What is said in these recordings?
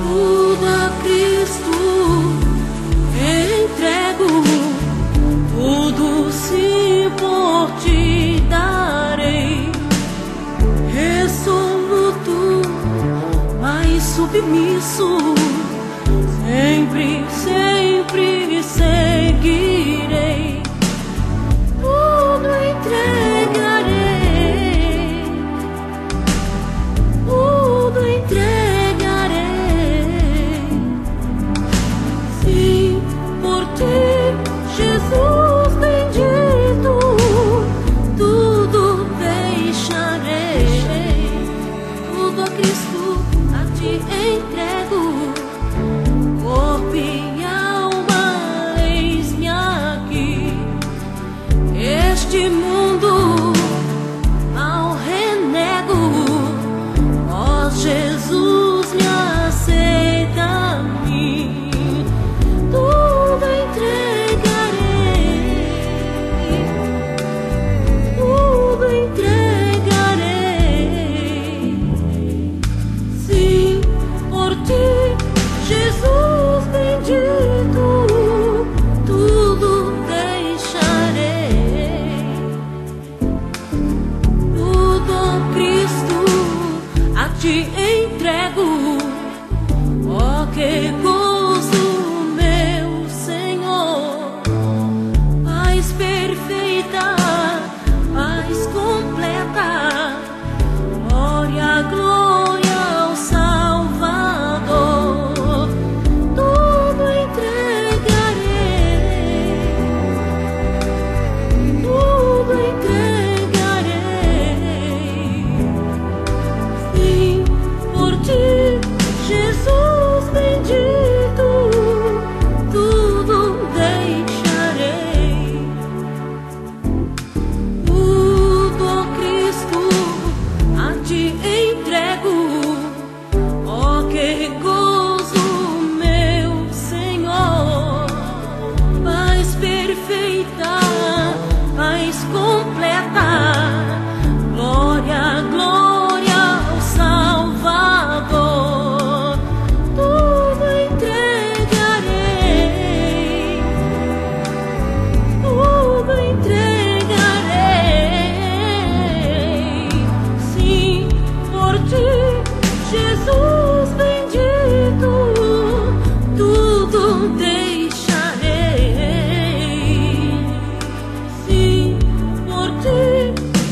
Tudo a Cristo entrego, tudo sim por ti darei. Resoluto, mas submisso, sempre, sempre seguirei. Tudo entregarei, tudo entregarei. Sim, por ti, Jesus bendito, tudo deixarei. Tudo a Cristo a ti entrego, corpo e alma, eis-me aqui. Este mundo mal renego, ó Jesus me aceita a mim. Tudo entregarei, tudo entregarei. Sim, por ti, Jesus bendito, tudo deixarei. Tudo a Cristo a ti entrego, ó que gozo, meu Senhor. Paz perfeita, paz completa, glória, glória ao Salvador. Tudo entregarei, tudo entregarei. Sim, por ti, Jesus bendito, tudo deixarei. Tudo a Cristo a ti entrego, ó que gozo, meu Senhor. Paz perfeita, paz completa, glória, glória ao Salvador. Tudo entregarei, tudo entregarei. Sim, por ti, Jesus bendito, tudo deixarei. Sim, por ti,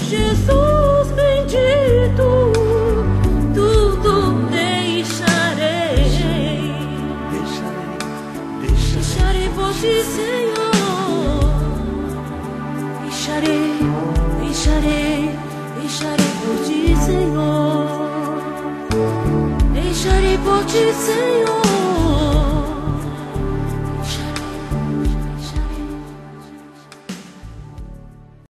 Jesus bendito, tudo deixarei. Deixarei por ti, Senhor. Deixarei, deixarei, deixarei por ti, Senhor. Deixarei por ti, Senhor.